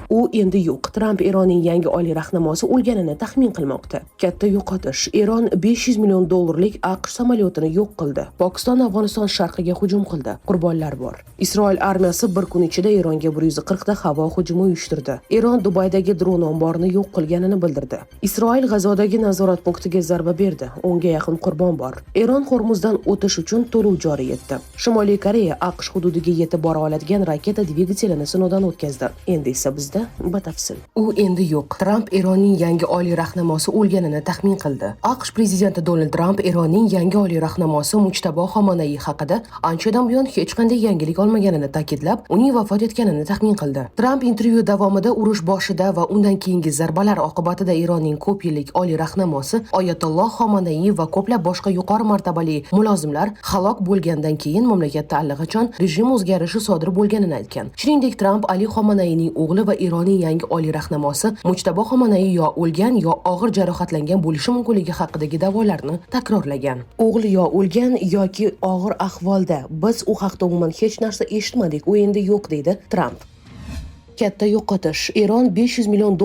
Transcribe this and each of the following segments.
U endi yo'q. Tramp Eronning yangi oliy rahnamosi o'lganini taxmin qilmoqda. Katta yo'qotish. Eron $500 million AQSh samolyotini yo'q qildi. Pokiston Afg'oniston sharqiga hujum qildi. Qurbonlar bor. Isroil armiyasi bir kun ichida Eronga 140 ta havo hujumi uyushtirdi. Eron Dubaydagi dron omborini yo'q qilganini bildirdi. Isroil G'azodagi nazorat punktiga zarba berdi. 10 ga yaqin qurbon bor. Eron Hormuzdan o'tish uchun to'lov joriy etdi. Shimoliy Koreya AQSh hududiga yetib bora oladigan raketa dvigatelini sinovdan o'tkazdi. Endi esa bizda batafsil. U endi yo'q. Tramp Eronning yangi oliy rahnamosi o'lganini taxmin qildi. AQSh prezidenti Donald Tramp Eronning yangi oliy rahnamosi Mujtabo Xomanaiy haqida anchadan buyon hech qanday yangilik olmaganini ta'kidlab, uning vafot etganini taxmin qildi. Tramp intervyu davomida urush boshida va undan keyingi zarbalar oqibatida Eronning ko'p yillik oliy rahnamosi Oyatolloh Xomanaiy va ko'plab boshqa yuqori martabali mulozimlar halok bo'lgandan keyin mamlakatda allaqachon rejim o'zgarishi sodir bo'lganini aytgan. Shuningdek, Tramp Ali Xomanaining o'g'li va Eronning yangi oliy rahnamosi Mujtabo Xomanaiy yo o'lgan yo og'ir jarohatlangan bo'lishi mumkinligi haqidagi da'volarni takrorlagan. O'g'li yo o'lgan yoki og'ir ahvolda. Biz u haqda umuman hech narsa eshitmadik. U endi yo'q, deydi Tramp. Katta yo'qotish. Eron $500 million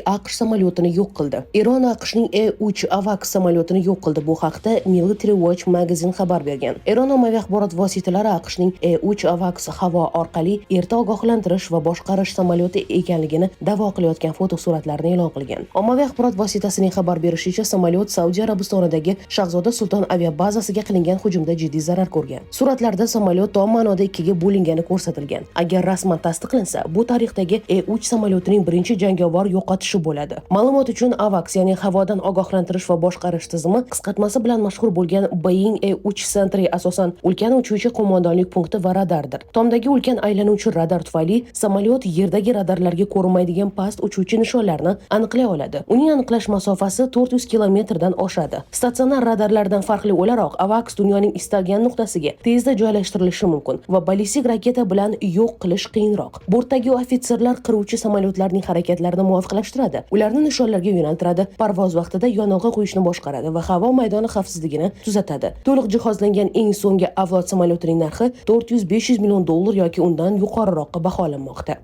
AQSh samolyotini yo'q qildi. Eron AQShning E-3 AVAX samolyotini yo'q qildi. Bu haqda Military Watch magazin xabar bergan. Eron ommaviy axborot vositalari AQShning E-3 AVAX havo orqali erta ogohlantirish va boshqarish samolyoti ekanligini da'vo qilayotgan fotosuratlarni e'lon qilgan. Ommaviy axborot vositasining xabar berishicha, samolyot Saudiya Arabistonidagi Shahzoda Sulton aviabazasiga qilingan hujumda jiddiy zarar ko'rgan. Suratlarda samolyot tom ma'noda ikkiga bo'lingani ko'rsatilgan. Agar rasman tasdiqlansa, bu tarixda E-3 samolyotining birinchi jangovar yo'qotishi bo'ladi. Ma'lumot uchun AVAX, ya'ni havodan ogohlantirish va boshqarish tizimi qisqartmasi bilan mashhur bo'lgan Boeing E-3 Sentry asosan ulkan uchuvchi qo'mondonlik punkti va radardir. Tomdagi ulkan aylanuvchi radar tufayli samolyot yerdagi radarlarga ko'rinmaydigan past uchuvchi nishonlarni aniqlay oladi. Uning aniqlash masofasi 400 kilometrdan oshadi. Statsionar radarlardan farqli o'laroq, AVAX dunyoning istalgan nuqtasiga tezda joylashtirilishi mumkin va ballistik raketa bilan yo'q qilish qiyinroq. Bortdagi ofitserlar qiruvchi samolyotlarning harakatlarini muvofiqlashtiradi. Ularni nishonlarga yo'naltiradi, parvoz vaqtida yonilg'i qo'yishni boshqaradi va havo maydoni xavfsizligini tuzatadi. To'liq jihozlangan eng so'nggi avlod samolyotining narxi $400-500 million yoki undan yuqoriroqqa baholanmoqda.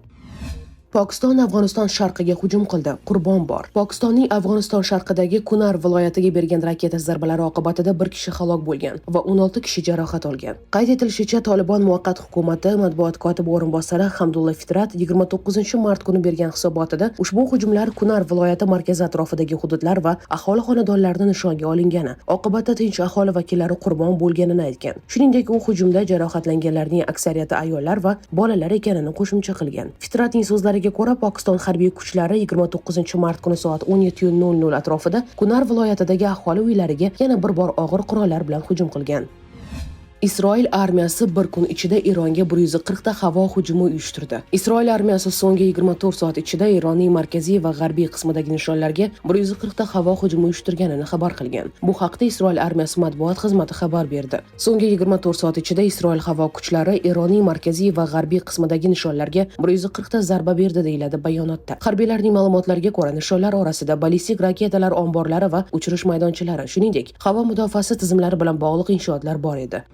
Pokiston Afg'oniston sharqiga hujum qildi. Qurbon bor. Pokistonning Afg'oniston sharqidagi Kunar viloyatiga bergan raketa zarbalari oqibatida bir kishi halok bo'lgan va 16 kishi jarohat olgan. Qayd etilishicha, Tolibon muvaqqat hukumati matbuot kotibi o'rinbosari Hamdulla Fitrat 29-mart kuni bergan hisobotida ushbu hujumlar Kunar viloyati markazi atrofidagi hududlar va aholi xonadonlarini nishonga olingani, oqibatda tinch aholi vakillari qurbon bo'lganini aytgan. Shuningdek, u hujumda jarohatlanganlarning aksariyati ayollar va bolalar ekanini qo'shimcha qilgan. Fitratning so'zlariga ko'ra, Pokiston harbiy kuchlari 29-mart kuni soat 17:00 atrofida Kunar viloyatidagi aholi uylariga yana bir bor og'ir qurollar bilan hujum qilgan. Isroil armiyasi bir kun ichida Eronga 140 ta havo hujumi uyushtirdi. Isroil armiyasi so'nggi 24 soat ichida Eronning markaziy va g'arbiy qismidagi nishonlarga 140 ta havo hujumi uyushtirganini xabar qilgan. Bu haqda Isroil armiyasi matbuot xizmati xabar berdi. So'nggi 24 soat ichida Isroil havo kuchlari Eronning markaziy va g'arbiy qismidagi nishonlarga 140 ta zarba berdi, deyiladi bayonotda. Harbiylarning ma'lumotlariga ko'ra, nishonlar orasida ballistik raketalar omborlari va uchirish maydonchalari, shuningdek, havo mudofaasi tizimlari bilan bog'liq inshootlar bor edi.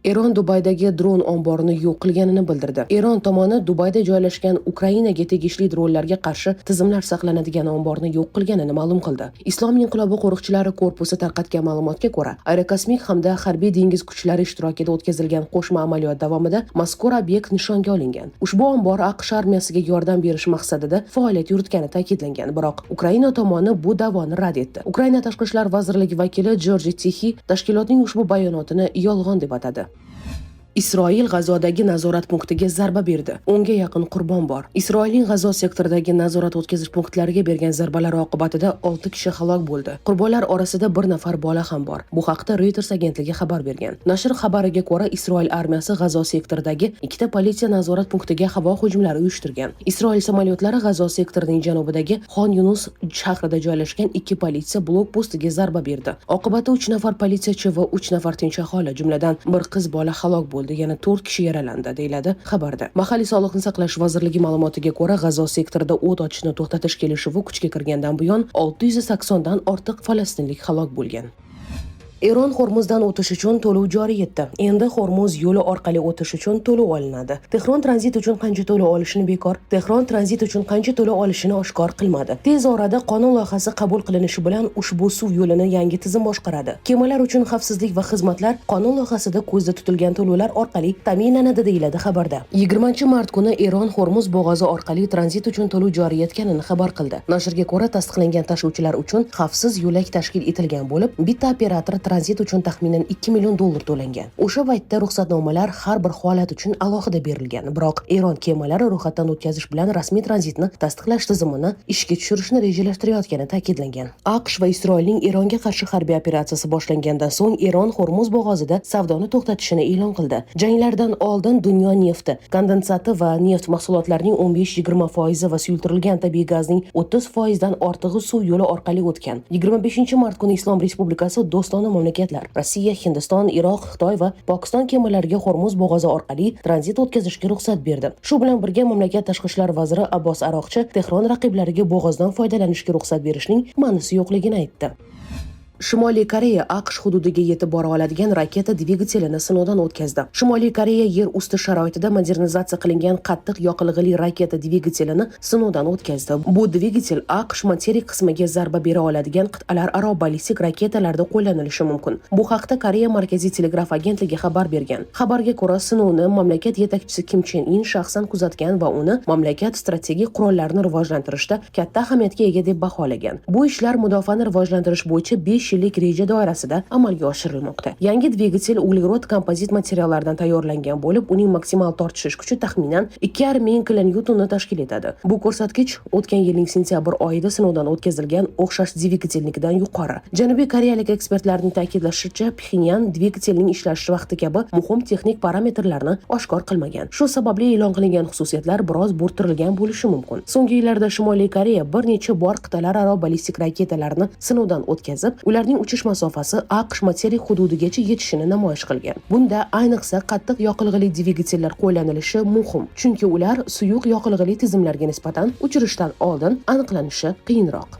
Eron Dubaydagi dron omborini yo'q qilganini bildirdi. Eron tomoni Dubayda joylashgan Ukrainaga tegishli dronlarga qarshi tizimlar saqlanadigan omborni yo'q qilganini ma'lum qildi. Islom inqilobi qo'riqchilari korpusi tarqatgan ma'lumotga ko'ra, aerokosmik hamda harbiy dengiz kuchlari ishtirokida o'tkazilgan qo'shma amaliyot davomida mazkur obyekt nishonga olingan. Ushbu ombor AQSh armiyasiga yordam berish maqsadida faoliyat yuritgani ta'kidlangan, biroq Ukraina tomoni bu da'voni rad etdi. Ukraina tashqi ishlar vazirligi vakili Georgiy Tixi tashkilotning ushbu bayonotini yolg'on deb atadi. Isroil G'azodagi nazorat punktiga zarba berdi. 10 ga yaqin qurbon bor. Isroilning G'azo sektoridagi nazorat o'tkazish punktlariga bergan zarbalar oqibatida 6 kishi halok bo'ldi. Qurbonlar orasida bir nafar bola ham bor. Bu haqda Reuters agentligi xabar bergan. Nashr xabariga ko'ra, Isroil armiyasi G'azo sektoridagi ikkita politsiya nazorat punktiga havo hujumlari uyushtirgan. Isroil samolyotlari G'azo sektorining janubidagi Xon Yunus shahrida joylashgan ikki politsiya blokpostiga zarba berdi. Oqibatda 3 nafar politsiyachi va 3 nafar tinch aholi, jumladan bir qiz bola halok bo'ldi. Yana 4 kishi yaralandi, deyiladi xabarda. Mahalliy sog'liqni saqlash vazirligi ma'lumotiga ko'ra, G'azo sektorida o't ochishni to'xtatish kelishuvi kuchga kirgandan buyon 680 dan ortiq falastinlik halok bo'lgan. Eron Hormuzdan o'tish uchun to'lov joriy etdi. Endi Hormuz yo'li orqali o'tish uchun to'lov olinadi. Tehron tranzit uchun qancha to'lov olishini bekor. Tehron tranzit uchun qancha to'lov olishini oshkor qilmadi. Tez orada qonun loyihasi qabul qilinishi bilan ushbu suv yo'lini yangi tizim boshqaradi. Kemalar uchun xavfsizlik va xizmatlar qonun loyihasida ko'zda tutilgan to'lovlar orqali ta'minlanadi deyiladi xabarda. 20-mart kuni Eron Hormuz bo'g'ozi orqali tranzit uchun to'lov joriy etganini xabar qildi. Nashrga ko'ra, tasdiqlangan tashuvchilar uchun xavfsiz yo'lak tashkil etilgan bo'lib, bitta operator tranzit uchun taxminan $2 million to'langan. O'sha paytda ruxsatnomalar har bir holat uchun alohida berilgan. Biroq Eron kemalari ro'yxatdan o'tkazish bilan rasmiy tranzitni tasdiqlash tizimini ishga tushirishni rejalashtirayotgani ta'kidlangan. AQSh va Isroilning Eronga qarshi harbiy operatsiyasi boshlangandan so'ng Eron Hormuz bo'g'ozida savdoni to'xtatishini e'lon qildi. Janglardan oldin dunyo nefti, kondensati va neft mahsulotlarining 15-20% va suyultirilgan tabiiy gazning 30% dan ortig'i suv yo'li orqali o'tgan. 25-mart kuni Islom Respublikasi do'stona mamlakatlar Rossiya, Hindiston, Iroq, Xitoy va Pokiston kemalariga Hormuz bo'g'ozi orqali tranzit o'tkazishga ruxsat berdi. Shu bilan birga mamlakat tashqi ishlar vaziri Abbos Aroqchi Tehron raqiblariga bo'g'ozdan foydalanishga ruxsat berishning ma'nosi yo'qligini aytdi. Shimoliy Koreya AQSh hududiga yetib bora oladigan raketa dvigatelini sinovdan o'tkazdi. Shimoliy Koreya yer usti sharoitida modernizatsiya qilingan qattiq yoqilg'ili raketa dvigatelini sinovdan o'tkazdi. Bu dvigatel AQSh materik qismiga zarba bera oladigan qit'alararo ballistik raketalarda qo'llanilishi mumkin. Bu haqda Koreya Markaziy telegraf agentligi xabar bergan. Xabarga ko'ra, sinovni mamlakat yetakchisi Kim Chen In shaxsan kuzatgan va uni mamlakat strategik qurollarini rivojlantirishda katta ahamiyatga ega deb baholagan. Bu ishlar mudofaani rivojlantirish bo'yicha 5 yillik reja doirasida amalga oshirilmoqda. Yangi dvigatel uglerod kompozit materiallardan tayyorlangan bo'lib, uning maksimal tortishish kuchi taxminan 2,5 ming kilonewtonni tashkil etadi. Bu ko'rsatkich o'tgan yilning sentyabr oyida sinovdan o'tkazilgan o'xshash dvigatelnikidan yuqori. Janubiy koreyalik ekspertlarning ta'kidlashicha, Pxenyan dvigatelning ishlash vaqti kabi muhim texnik parametrlarni oshkor qilmagan. Shu sababli e'lon qilingan xususiyatlar biroz bo'rtirilgan bo'lishi mumkin. So'nggi yillarda Shimoliy Koreya bir necha bor qit'alararo ballistik raketalarni sinovdan o'tkazib, ularning uchish masofasi AQSh materik hududigacha yetishini namoyish qilgan. Bunda ayniqsa qattiq yoqilg'ili dvigatellar qo'llanilishi muhim, chunki ular suyuq yoqilg'ili tizimlarga nisbatan uchirishdan oldin aniqlanishi qiyinroq.